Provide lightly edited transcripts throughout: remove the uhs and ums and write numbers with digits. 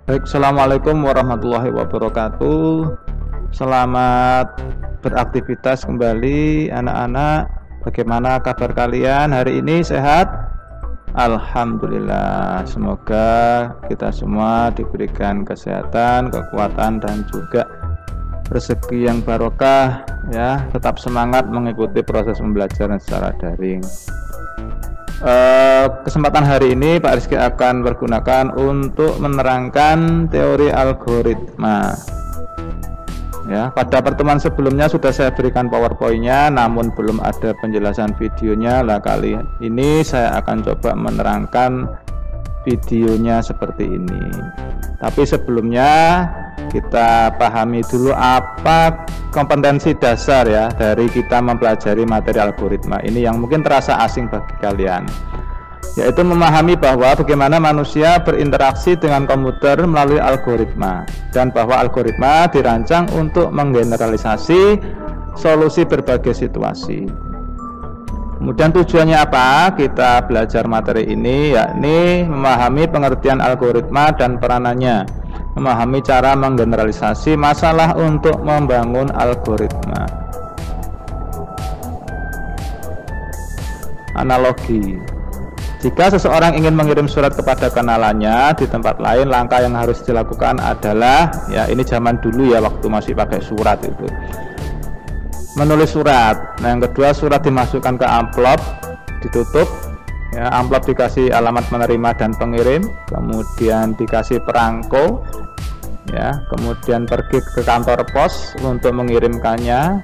Baik, Assalamualaikum warahmatullahi wabarakatuh. Selamat beraktivitas kembali anak-anak. Bagaimana kabar kalian hari ini? Sehat? Alhamdulillah. Semoga kita semua diberikan kesehatan, kekuatan, dan juga rezeki yang barokah ya. Tetap semangat mengikuti proses pembelajaran secara daring. Kesempatan hari ini Pak Rizky akan bergunakan untuk menerangkan teori algoritma. Ya, pada pertemuan sebelumnya sudah saya berikan PowerPoint-nya, namun belum ada penjelasan videonya. Lah kali ini saya akan coba menerangkan videonya seperti ini. Tapi sebelumnya kita pahami dulu apa kompetensi dasar ya dari kita mempelajari materi algoritma ini yang mungkin terasa asing bagi kalian, yaitu memahami bahwa bagaimana manusia berinteraksi dengan komputer melalui algoritma, dan bahwa algoritma dirancang untuk menggeneralisasi solusi berbagai situasi. Kemudian tujuannya apa? Kita belajar materi ini, yakni memahami pengertian algoritma dan peranannya, memahami cara menggeneralisasi masalah untuk membangun algoritma. Analogi: jika seseorang ingin mengirim surat kepada kenalannya di tempat lain, langkah yang harus dilakukan adalah, ya ini zaman dulu ya, waktu masih pakai surat itu, menulis surat. Nah, yang kedua, surat dimasukkan ke amplop, ditutup ya, amplop dikasih alamat penerima dan pengirim, kemudian dikasih perangko ya, kemudian pergi ke kantor pos untuk mengirimkannya.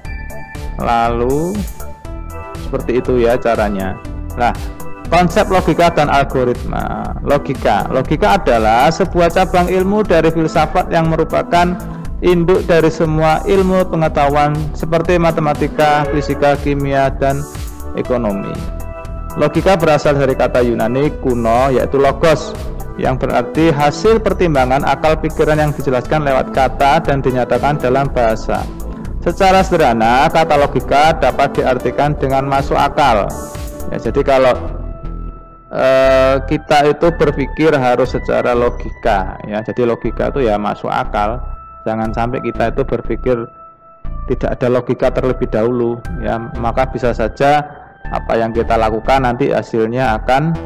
Lalu seperti itu ya caranya. Nah, konsep logika dan algoritma. Logika adalah sebuah cabang ilmu dari filsafat yang merupakan induk dari semua ilmu pengetahuan seperti matematika, fisika, kimia, dan ekonomi. Logika berasal dari kata Yunani kuno yaitu logos, yang berarti hasil pertimbangan akal pikiran yang dijelaskan lewat kata dan dinyatakan dalam bahasa. Secara sederhana, kata logika dapat diartikan dengan masuk akal ya, jadi kalau kita itu berpikir harus secara logika ya, jadi logika itu ya masuk akal. Jangan sampai kita itu berpikir tidak ada logika terlebih dahulu ya, maka bisa saja apa yang kita lakukan nanti hasilnya akan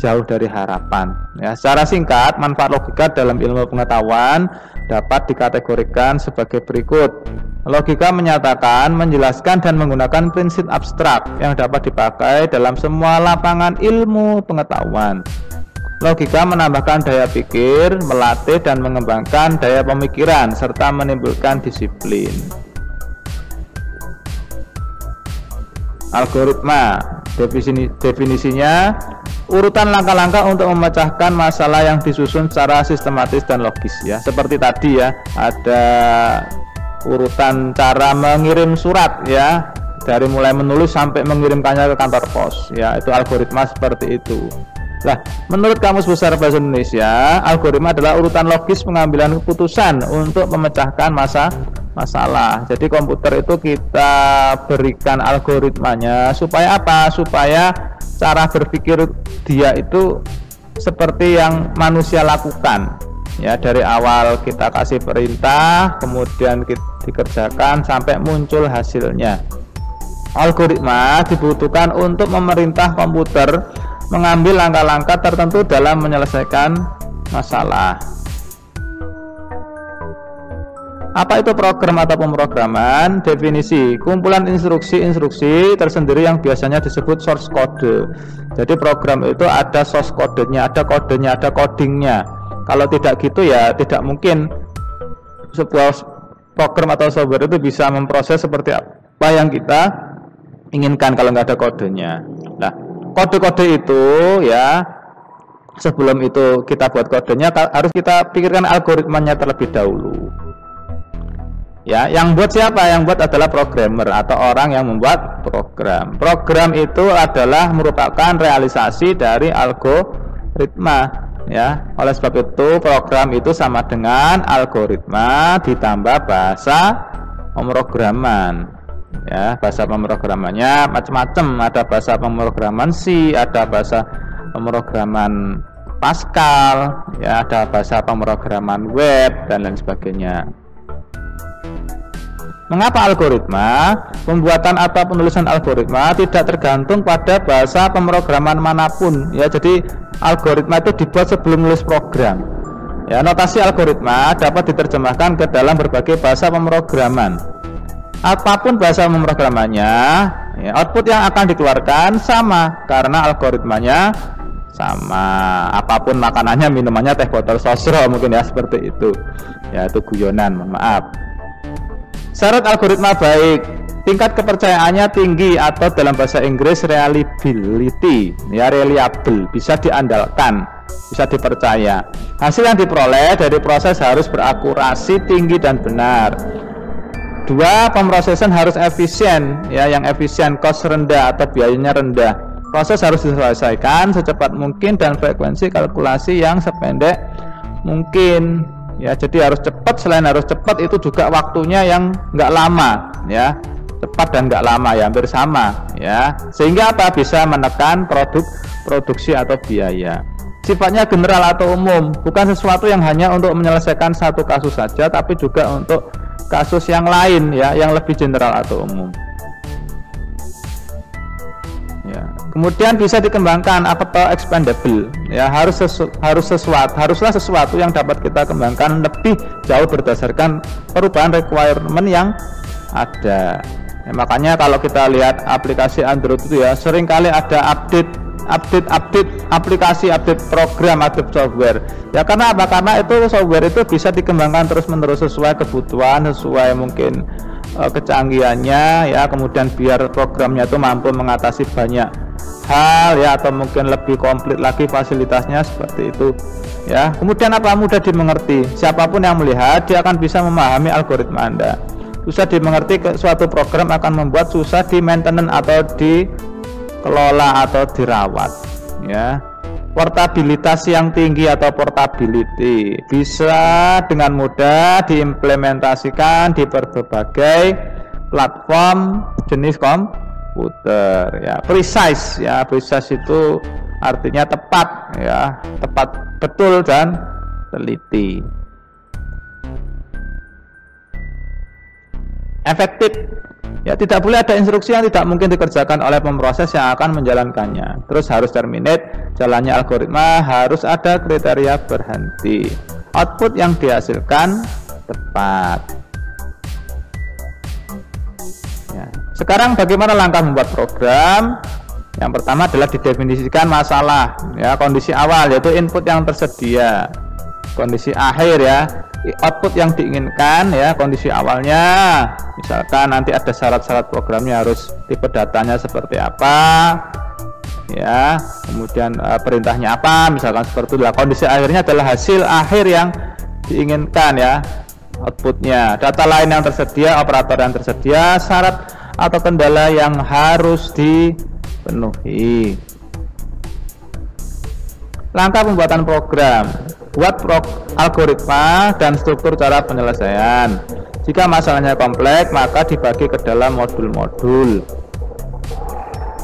jauh dari harapan ya. Secara singkat, manfaat logika dalam ilmu pengetahuan dapat dikategorikan sebagai berikut. Logika menyatakan, menjelaskan, dan menggunakan prinsip abstrak yang dapat dipakai dalam semua lapangan ilmu pengetahuan. Logika menambahkan daya pikir, melatih dan mengembangkan daya pemikiran, serta menimbulkan disiplin. Algoritma, definisinya urutan langkah-langkah untuk memecahkan masalah yang disusun secara sistematis dan logis ya. Seperti tadi ya, ada urutan cara mengirim surat ya, dari mulai menulis sampai mengirimkannya ke kantor pos ya, itu algoritma seperti itu. Nah, menurut Kamus Besar Bahasa Indonesia, algoritma adalah urutan logis pengambilan keputusan untuk memecahkan masalah. Jadi komputer itu kita berikan algoritmanya supaya apa? Supaya cara berpikir dia itu seperti yang manusia lakukan. Ya, dari awal kita kasih perintah, kemudian dikerjakan sampai muncul hasilnya. Algoritma dibutuhkan untuk memerintah komputer mengambil langkah-langkah tertentu dalam menyelesaikan masalah. Apa itu program atau pemrograman? Definisi: kumpulan instruksi-instruksi tersendiri yang biasanya disebut source code. Jadi program itu ada source code-nya, ada kodenya, ada codingnya. Kalau tidak gitu ya tidak mungkin sebuah program atau software itu bisa memproses seperti apa yang kita inginkan kalau nggak ada kodenya. Nah, kode-kode itu ya, sebelum itu kita buat kodenya harus kita pikirkan algoritmanya terlebih dahulu ya. Yang buat siapa? Yang buat adalah programmer atau orang yang membuat program. Program itu adalah merupakan realisasi dari algoritma ya. Oleh sebab itu program itu sama dengan algoritma ditambah bahasa pemrograman ya. Bahasa pemrogramannya macam-macam, ada bahasa pemrograman C, ada bahasa pemrograman Pascal, ya ada bahasa pemrograman web dan lain sebagainya. Mengapa algoritma? Pembuatan atau penulisan algoritma tidak tergantung pada bahasa pemrograman manapun. Ya, jadi algoritma itu dibuat sebelum menulis program. Ya, notasi algoritma dapat diterjemahkan ke dalam berbagai bahasa pemrograman. Apapun bahasa pemrogramannya, ya, output yang akan dikeluarkan sama karena algoritmanya sama. Apapun makanannya, minumannya teh botol sosro mungkin ya, seperti itu. Ya, itu guyonan, mohon maaf. Syarat algoritma baik, tingkat kepercayaannya tinggi atau dalam bahasa Inggris reliability, ya reliable, bisa diandalkan, bisa dipercaya. Hasil yang diperoleh dari proses harus berakurasi tinggi dan benar. 2. Pemrosesan harus efisien, ya yang efisien, cost rendah atau biayanya rendah. Proses harus diselesaikan secepat mungkin dan frekuensi kalkulasi yang sependek mungkin. Ya, jadi harus cepat. Selain harus cepat, itu juga waktunya yang nggak lama, ya cepat dan nggak lama, ya hampir sama, ya sehingga apa, bisa menekan produksi atau biaya. Sifatnya general atau umum, bukan sesuatu yang hanya untuk menyelesaikan satu kasus saja, tapi juga untuk kasus yang lain, ya yang lebih general atau umum. Ya. Kemudian bisa dikembangkan atau expandable, ya haruslah sesuatu yang dapat kita kembangkan lebih jauh berdasarkan perubahan requirement yang ada. Ya, makanya kalau kita lihat aplikasi Android itu ya seringkali ada update aplikasi, update program, update software. Ya karena apa? Karena itu software itu bisa dikembangkan terus-menerus sesuai kebutuhan, sesuai mungkin kecanggihannya, ya kemudian biar programnya itu mampu mengatasi banyak hal, ya atau mungkin lebih komplit lagi fasilitasnya, seperti itu, ya. Kemudian apa? Mudah dimengerti, siapapun yang melihat dia akan bisa memahami algoritma Anda. Susah dimengerti suatu program akan membuat susah di maintenance atau dikelola atau dirawat, ya. Portabilitas yang tinggi atau portability bisa dengan mudah diimplementasikan di berbagai platform jenis komputer, ya. Precise, ya precise itu artinya tepat, ya tepat, betul dan teliti. Efektif, ya tidak boleh ada instruksi yang tidak mungkin dikerjakan oleh pemroses yang akan menjalankannya. Terus harus terminate jalannya algoritma, harus ada kriteria berhenti. Output yang dihasilkan tepat. Ya. Sekarang bagaimana langkah membuat program? Yang pertama adalah didefinisikan masalah, ya kondisi awal yaitu input yang tersedia, kondisi akhir ya output yang diinginkan, ya kondisi awalnya misalkan nanti ada syarat-syarat programnya, harus tipe datanya seperti apa, ya kemudian perintahnya apa, misalkan seperti itu. Kondisi akhirnya adalah hasil akhir yang diinginkan, ya outputnya, data lain yang tersedia, operator yang tersedia, syarat atau kendala yang harus dipenuhi. Langkah pembuatan program, buat algoritma dan struktur cara penyelesaian. Jika masalahnya kompleks, maka dibagi ke dalam modul-modul.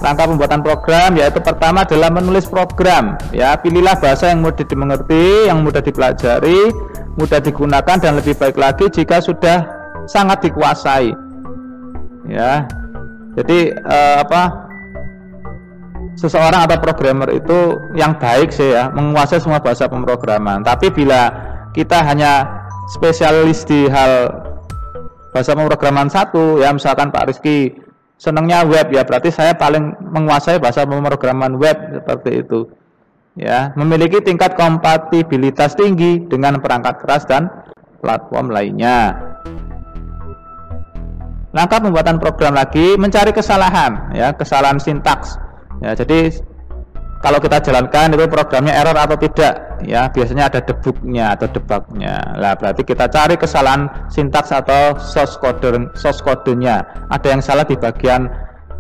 Langkah pembuatan program yaitu pertama adalah menulis program, ya pilihlah bahasa yang mudah dimengerti, yang mudah dipelajari, mudah digunakan, dan lebih baik lagi jika sudah sangat dikuasai, ya. Jadi seseorang atau programmer itu yang baik sih ya menguasai semua bahasa pemrograman. Tapi bila kita hanya spesialis di hal bahasa pemrograman satu, ya misalkan Pak Rizky senangnya web, ya berarti saya paling menguasai bahasa pemrograman web, seperti itu, ya memiliki tingkat kompatibilitas tinggi dengan perangkat keras dan platform lainnya. Langkah pembuatan program lagi, mencari kesalahan, ya kesalahan sintaks. Ya, jadi kalau kita jalankan itu programnya error atau tidak, ya biasanya ada debugnya atau debugnya. Lah berarti kita cari kesalahan sintaks atau source code-nya. Ada yang salah di bagian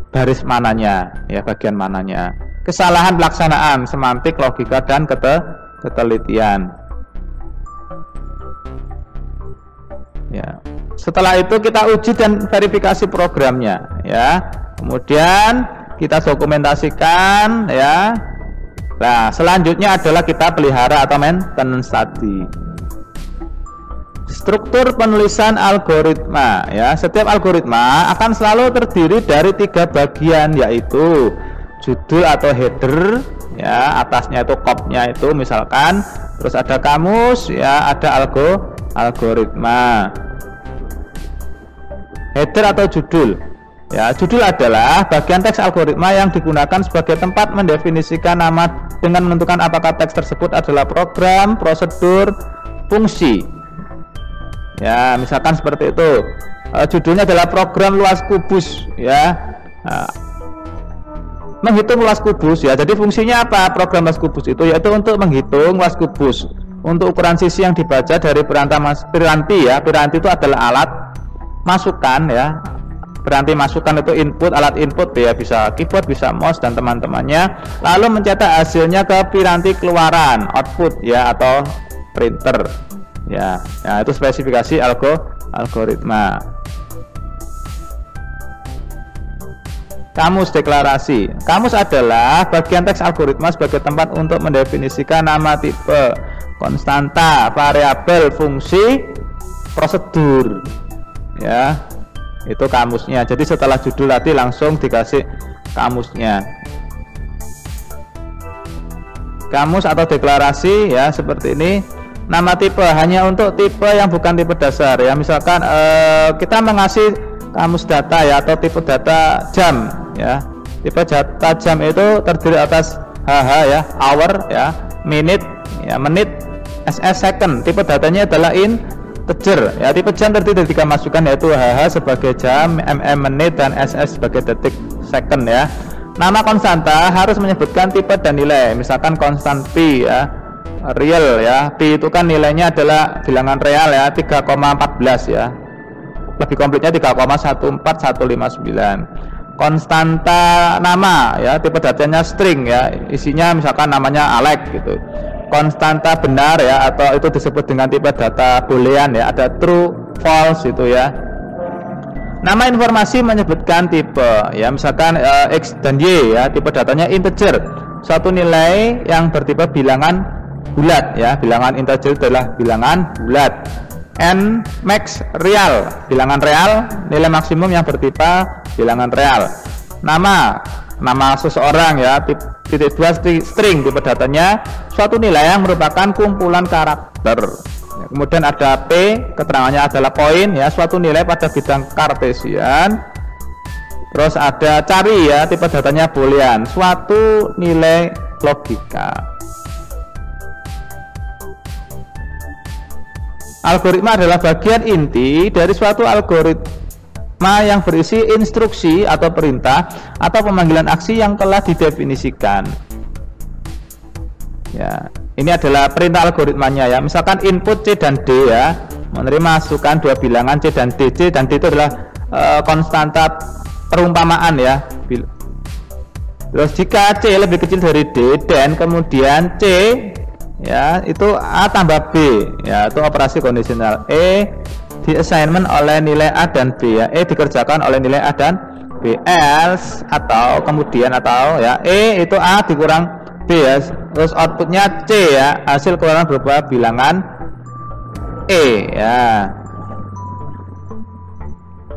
baris mananya, ya bagian mananya. Kesalahan pelaksanaan, semantik, logika, dan ketelitian. Ya. Setelah itu kita uji dan verifikasi programnya, ya. Kemudian kita dokumentasikan, ya Nah, selanjutnya adalah kita pelihara atau maintenance tadi. Struktur penulisan algoritma ya. Setiap algoritma akan selalu terdiri dari 3 bagian, yaitu judul atau header ya, atasnya itu kopnya itu misalkan, terus ada kamus ya, ada algoritma. Header atau judul ya, judul adalah bagian teks algoritma yang digunakan sebagai tempat mendefinisikan nama dengan menentukan apakah teks tersebut adalah program, prosedur, fungsi ya, misalkan seperti itu. Judulnya adalah program luas kubus ya. Nah, menghitung luas kubus ya. Jadi fungsinya apa program luas kubus itu? Yaitu untuk menghitung luas kubus untuk ukuran sisi yang dibaca dari piranti ya. Piranti itu adalah alat masukan ya. Piranti masukan itu input, alat input ya, bisa keyboard, bisa mouse dan teman-temannya. Lalu mencetak hasilnya ke piranti keluaran, output ya, atau printer ya. Nah, itu spesifikasi algoritma. Kamus deklarasi. Kamus adalah bagian teks algoritma sebagai tempat untuk mendefinisikan nama, tipe, konstanta, variabel, fungsi, prosedur ya. Itu kamusnya. Jadi setelah judul tadi langsung dikasih kamusnya. Kamus atau deklarasi ya, seperti ini. Nama tipe hanya untuk tipe yang bukan tipe dasar ya. Misalkan kita mengasih kamus data ya, atau tipe data jam ya. Tipe data jam itu terdiri atas HH ya, hour ya, minute ya, menit, SS second. Tipe datanya adalah integer ya. Tipe jam terdiri dari 3 masukan, yaitu HH sebagai jam, MM menit, dan SS sebagai detik second ya. Nama konstanta harus menyebutkan tipe dan nilai. Misalkan konstan P ya, real ya. P itu kan nilainya adalah bilangan real ya, 3,14 ya. Lebih komplitnya 3,14159. Konstanta nama ya, tipe datanya string ya, isinya misalkan namanya Alex gitu. Konstanta benar ya, atau itu disebut dengan tipe data boolean ya, ada true, false itu ya. Nama informasi menyebutkan tipe ya, misalkan X dan Y ya, tipe datanya integer, suatu nilai yang bertipe bilangan bulat ya. Bilangan integer adalah bilangan bulat. N max real, bilangan real, nilai maksimum yang bertipe bilangan real. Nama seseorang ya, titik 2 string, tipe datanya suatu nilai yang merupakan kumpulan karakter. Kemudian ada P, keterangannya adalah poin ya, suatu nilai pada bidang kartesian. Terus ada cari ya, tipe datanya boolean, suatu nilai logika. Algoritma adalah bagian inti dari suatu algoritma yang berisi instruksi atau perintah atau pemanggilan aksi yang telah didefinisikan. Ya, ini adalah perintah algoritmanya ya. Misalkan input C dan D ya, menerima masukan 2 bilangan C dan D. C dan D itu adalah konstanta perumpamaan ya. Terus jika C lebih kecil dari D, dan kemudian C ya itu A tambah B ya, itu operasi kondisional. E di assignment oleh nilai A dan B ya, E dikerjakan oleh nilai A dan B. Else atau kemudian atau ya, E itu A dikurang B ya, terus outputnya C ya, hasil keluaran berupa bilangan E ya.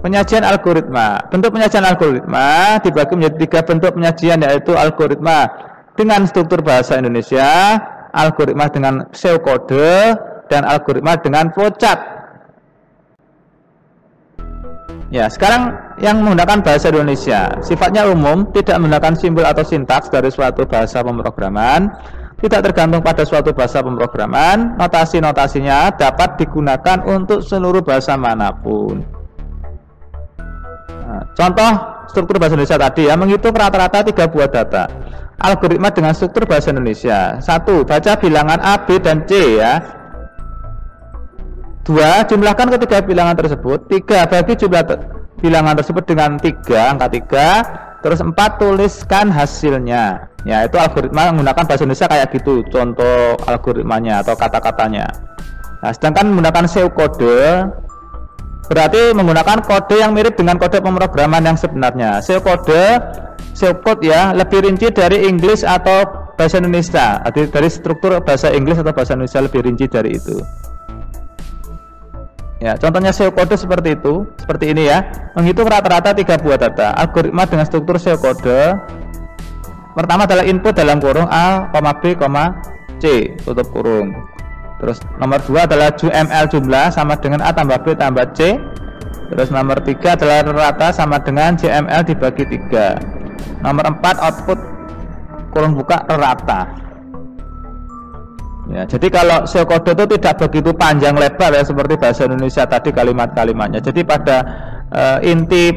Penyajian algoritma. Bentuk penyajian algoritma dibagi menjadi 3 bentuk penyajian, yaitu algoritma dengan struktur bahasa Indonesia, algoritma dengan pseudokode, dan algoritma dengan flowchart. Ya, sekarang yang menggunakan bahasa Indonesia sifatnya umum, tidak menggunakan simbol atau sintaks dari suatu bahasa pemrograman, tidak tergantung pada suatu bahasa pemrograman. Notasi-notasinya dapat digunakan untuk seluruh bahasa manapun. Nah, contoh struktur bahasa Indonesia tadi ya, menghitung rata-rata 3 buah data. Algoritma dengan struktur bahasa Indonesia. 1. Baca bilangan A, B, dan C ya. 2. Jumlahkan ketiga bilangan tersebut. 3. Bagi jumlah bilangan tersebut dengan 3, angka 3. Terus 4. Tuliskan hasilnya. Ya, itu algoritma menggunakan bahasa Indonesia kayak gitu. Contoh algoritmanya atau kata-katanya. Nah, sedangkan menggunakan pseudokode berarti menggunakan kode yang mirip dengan kode pemrograman yang sebenarnya. Pseudocode ya lebih rinci dari English atau bahasa Indonesia, dari struktur bahasa Inggris atau bahasa Indonesia lebih rinci dari itu. Ya, contohnya pseudocode seperti itu, seperti ini ya. Menghitung rata-rata 3 buah data. Algoritma dengan struktur pseudocode. Pertama adalah input dalam kurung A, B, C, tutup kurung. Terus nomor 2 adalah UML jumlah sama dengan A tambah B tambah C. Terus nomor 3 adalah rata sama dengan JML dibagi 3. Nomor 4 output kurung buka rata. Ya, jadi kalau pseudocode itu tidak begitu panjang lebar ya seperti bahasa Indonesia tadi kalimat-kalimatnya. Jadi pada inti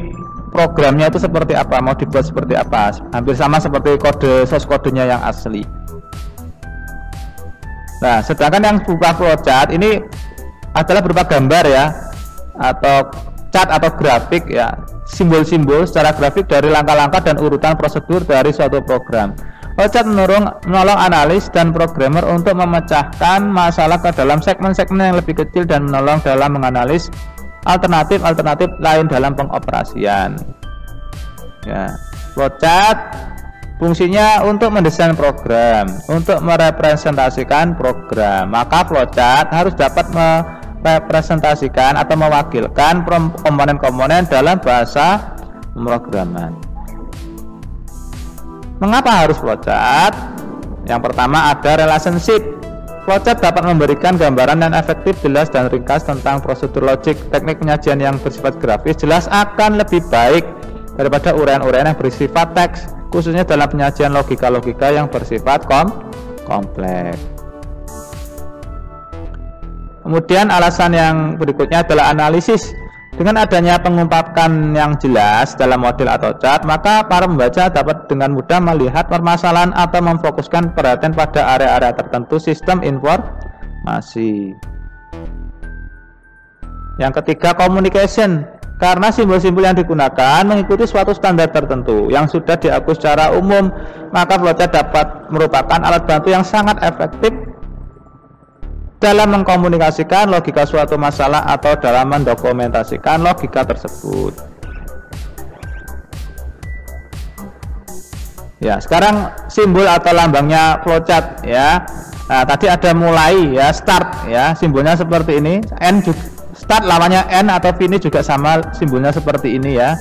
programnya itu seperti apa, mau dibuat seperti apa, hampir sama seperti kode source kodenya yang asli. Nah, sedangkan yang berupa flowchart ini adalah berupa gambar ya, atau chart atau grafik ya, simbol-simbol secara grafik dari langkah-langkah dan urutan prosedur dari suatu program. Flowchart menolong analis dan programmer untuk memecahkan masalah ke dalam segmen-segmen yang lebih kecil dan menolong dalam menganalisis alternatif lain dalam pengoperasian. Ya, flowchart fungsinya untuk mendesain program, untuk merepresentasikan program. Maka flowchart harus dapat merepresentasikan atau mewakilkan komponen-komponen dalam bahasa pemrograman. Mengapa harus flowchart? Yang pertama ada relationship. Flowchart dapat memberikan gambaran yang efektif, jelas dan ringkas tentang prosedur logik. Teknik penyajian yang bersifat grafis jelas akan lebih baik daripada uraian-uraian yang bersifat teks, khususnya dalam penyajian logika-logika yang bersifat kompleks. Kemudian alasan yang berikutnya adalah analisis. Dengan adanya pengungkapkan yang jelas dalam model atau chart, maka para pembaca dapat dengan mudah melihat permasalahan atau memfokuskan perhatian pada area-area tertentu sistem informasi. Yang ketiga, communication. Karena simbol-simbol yang digunakan mengikuti suatu standar tertentu yang sudah diakui secara umum, maka flowchart dapat merupakan alat bantu yang sangat efektif dalam mengkomunikasikan logika suatu masalah atau dalam mendokumentasikan logika tersebut. Ya, sekarang simbol atau lambangnya flowchart ya. Nah, tadi ada mulai ya, start ya, simbolnya seperti ini. N juga, start lawannya N atau V ini juga sama simbolnya seperti ini ya.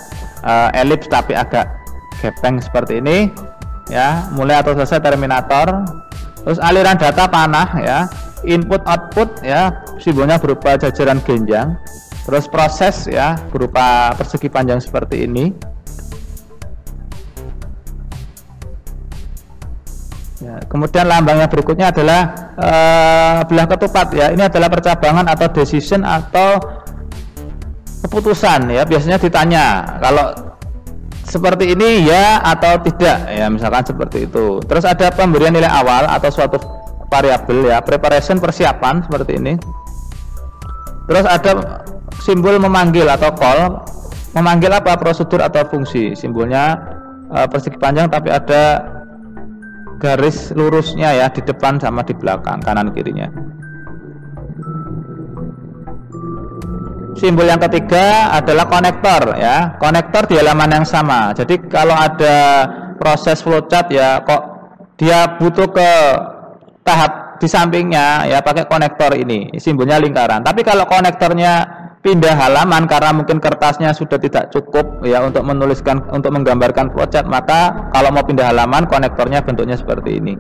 Elips tapi agak gepeng seperti ini ya. Mulai atau selesai terminator. Terus aliran data panah ya. Input output ya, simbolnya berupa jajaran genjang. Terus proses ya, berupa persegi panjang seperti ini ya. Kemudian lambangnya berikutnya adalah belah ketupat ya. Ini adalah percabangan atau decision atau keputusan ya. Biasanya ditanya kalau seperti ini ya atau tidak ya, misalkan seperti itu. Terus ada pemberian nilai awal atau suatu variabel ya, preparation persiapan seperti ini. Terus ada simbol memanggil atau call, memanggil apa, prosedur atau fungsi. Simbolnya persegi panjang tapi ada garis lurusnya ya, di depan sama di belakang, kanan kirinya. Simbol yang ketiga adalah konektor ya, konektor di halaman yang sama. Jadi kalau ada proses flowchart ya, kok dia butuh ke tahap di sampingnya ya, pakai konektor ini, simbolnya lingkaran. Tapi kalau konektornya pindah halaman karena mungkin kertasnya sudah tidak cukup ya untuk menuliskan, untuk menggambarkan flowchart, maka kalau mau pindah halaman konektornya bentuknya seperti ini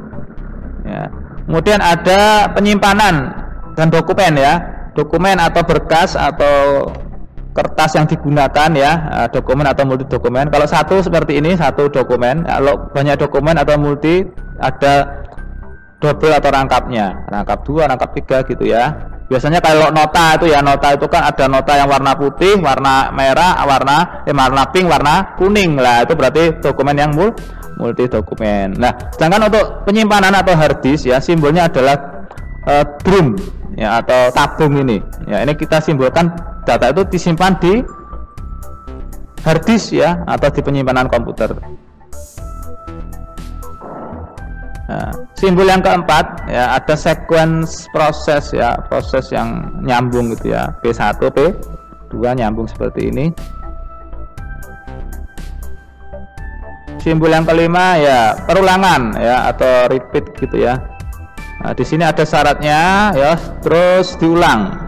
ya. Kemudian ada penyimpanan dan dokumen ya, dokumen atau berkas atau kertas yang digunakan ya, dokumen atau multi dokumen. Kalau satu seperti ini, satu dokumen. Kalau banyak dokumen atau multi, ada double atau rangkapnya, rangkap 2, rangkap 3 gitu ya. Biasanya kalau nota itu ya, nota itu kan ada nota yang warna putih, warna merah, warna pink, warna kuning lah, itu berarti dokumen yang multi dokumen. Nah, sedangkan untuk penyimpanan atau hard disk ya, simbolnya adalah drum ya, atau tabung ini ya. Ini kita simbolkan data itu disimpan di hard disk ya, atau di penyimpanan komputer. Nah, simbol yang keempat ya, ada sequence proses ya, proses yang nyambung gitu ya, P1 P2 nyambung seperti ini. simbol yang kelima ya perulangan ya atau repeat gitu ya. Nah, di sini ada syaratnya ya, terus diulang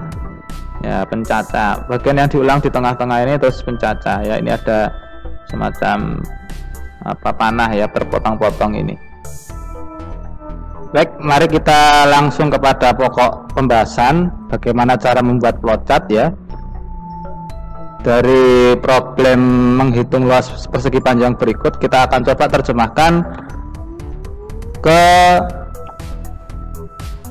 ya, pencacah. Bagian yang diulang di tengah-tengah ini terus pencacah ya. Ini ada semacam panah ya, berpotong-potong ini. Baik, mari kita langsung kepada pokok pembahasan bagaimana cara membuat flowchart ya. Dari problem menghitung luas persegi panjang berikut, kita akan coba terjemahkan ke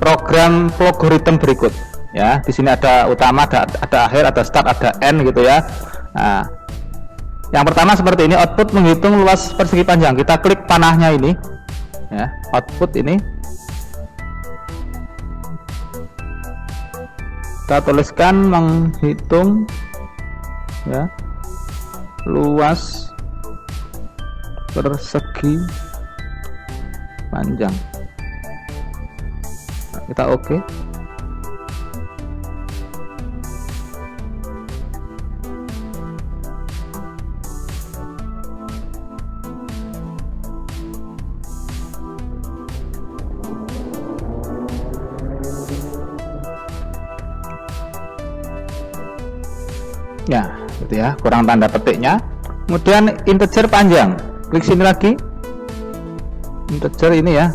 program logaritma berikut ya. Di sini ada utama, ada akhir, ada start, ada end gitu ya. Nah, yang pertama seperti ini, output menghitung luas persegi panjang. Kita klik panahnya ini ya, output ini kita tuliskan menghitung ya luas persegi panjang. Nah, kita oke. Ya, gitu ya, kurang tanda petiknya. Kemudian integer panjang, klik sini lagi. Integer ini ya,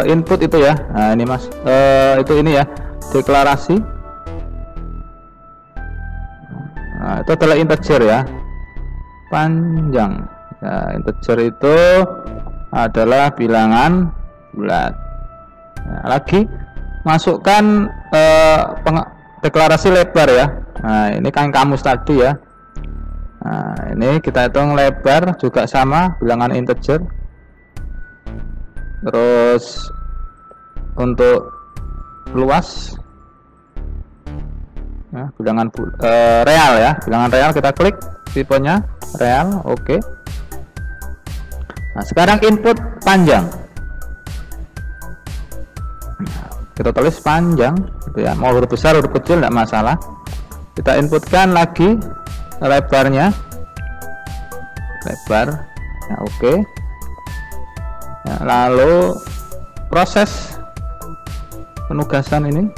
input itu ya. Nah, ini Mas, itu ini ya, deklarasi. Nah, itu adalah integer ya, panjang. Nah, integer itu adalah bilangan bulat. Nah, lagi masukkan deklarasi lebar ya. Nah, ini kan kamus tadi ya. Nah, ini kita hitung lebar juga sama, bilangan integer. Terus untuk luas ya, bilangan real ya, bilangan real kita klik tipenya real, oke. Nah, sekarang input panjang. Kita tulis panjang gitu ya, mau huruf besar huruf kecil tidak masalah. Kita inputkan lagi lebarnya, lebar ya, oke ya, lalu proses penugasan ini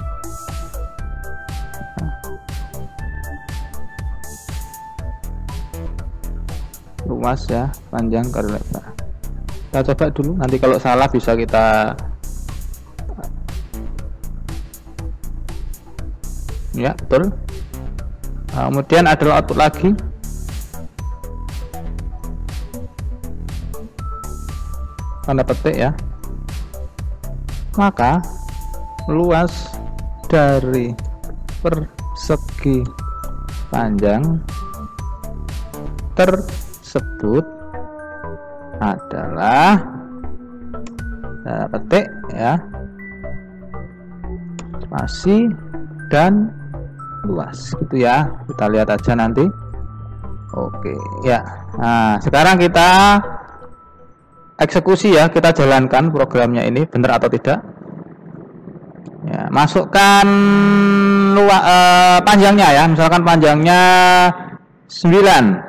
luas ya, panjang kali lebar. Kita coba dulu, nanti kalau salah bisa kita ya, betul. Nah, kemudian adalah output lagi. Tanda petik ya. Maka luas dari persegi panjang tersebut adalah tanda petik ya, spasi dan luas gitu ya. Kita lihat aja nanti. Oke ya. Nah, sekarang kita eksekusi ya, kita jalankan programnya ini benar atau tidak ya. Masukkan panjangnya ya, misalkan panjangnya 9,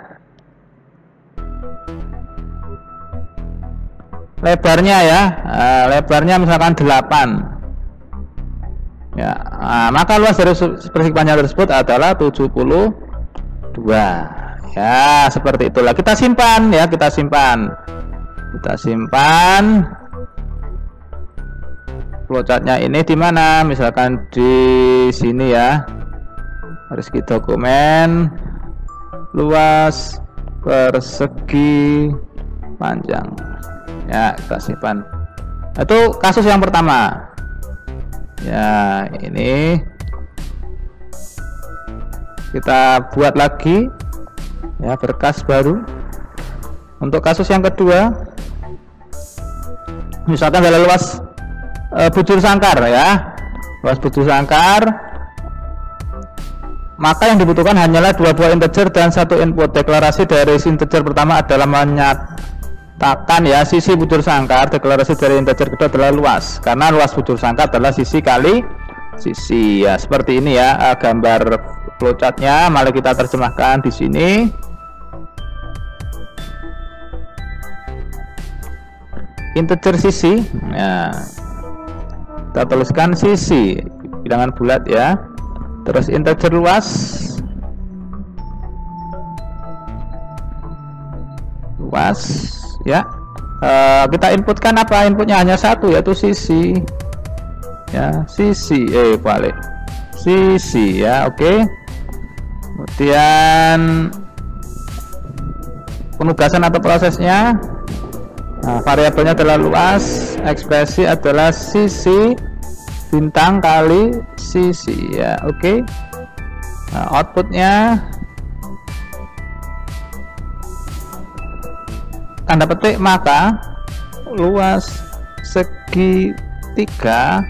lebarnya ya, lebarnya misalkan 8 ya. Nah, maka luas dari persegi panjang tersebut adalah 72 ya, seperti itulah. Kita simpan ya, kita simpan flowchartnya ini di mana, misalkan di sini ya, persegi dokumen luas persegi panjang ya, kita simpan. Itu kasus yang pertama ya. Ini kita buat lagi ya, berkas baru. Untuk kasus yang kedua, misalkan adalah luas bujur sangkar ya, luas bujur sangkar, maka yang dibutuhkan hanyalah 2 buah integer dan 1 input. Deklarasi dari integer pertama adalah menyatakan ya sisi bujur sangkar. Deklarasi dari integer kedua adalah luas, karena luas bujur sangkar adalah sisi kali sisi ya. Seperti ini ya gambar flowchartnya. Mari kita terjemahkan di sini. integer sisi. Ya, kita tuliskan sisi bilangan bulat ya. Terus integer luas, ya. Kita inputkan apa? Inputnya hanya satu, yaitu sisi ya, sisi balik sisi ya. Oke. Kemudian penugasan atau prosesnya, variabelnya adalah luas, ekspresi adalah sisi bintang kali sisi ya. Oke. Outputnya tanda petik, maka luas segitiga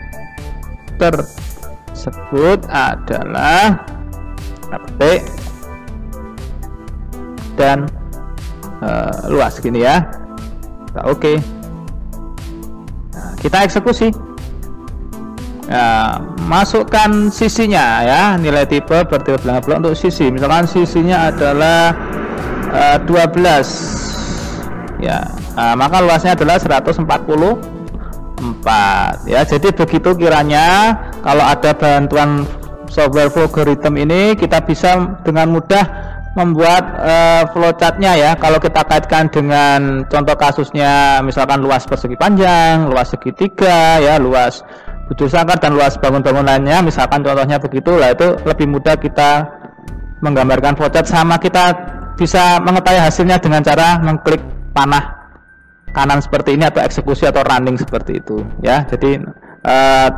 tersebut adalah tanda petik dan luas gini ya. Oke. Nah, kita eksekusi. Masukkan sisinya ya, nilai tipe bertipe bilangan bulat untuk sisi. Misalkan sisinya adalah 12 ya, maka luasnya adalah 144 ya. Jadi begitu kiranya kalau ada bantuan software Flowgorithm ini, kita bisa dengan mudah membuat flowchartnya ya. Kalau kita kaitkan dengan contoh kasusnya, misalkan luas persegi panjang, luas segitiga ya, luas bujur sangkar dan luas bangun-bangunannya, misalkan contohnya begitulah, itu lebih mudah kita menggambarkan flowchart, sama kita bisa mengetahui hasilnya dengan cara mengklik panah kanan seperti ini, atau eksekusi atau running seperti itu ya. Jadi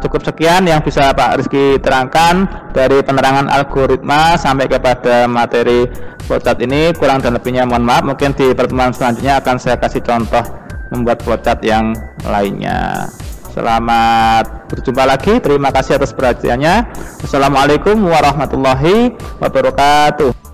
cukup sekian yang bisa Pak Rizky terangkan dari penerangan algoritma sampai kepada materi flowchart ini. Kurang dan lebihnya mohon maaf. Mungkin di pertemuan selanjutnya akan saya kasih contoh membuat flowchart yang lainnya. Selamat berjumpa lagi. Terima kasih atas perhatiannya. Assalamualaikum warahmatullahi wabarakatuh.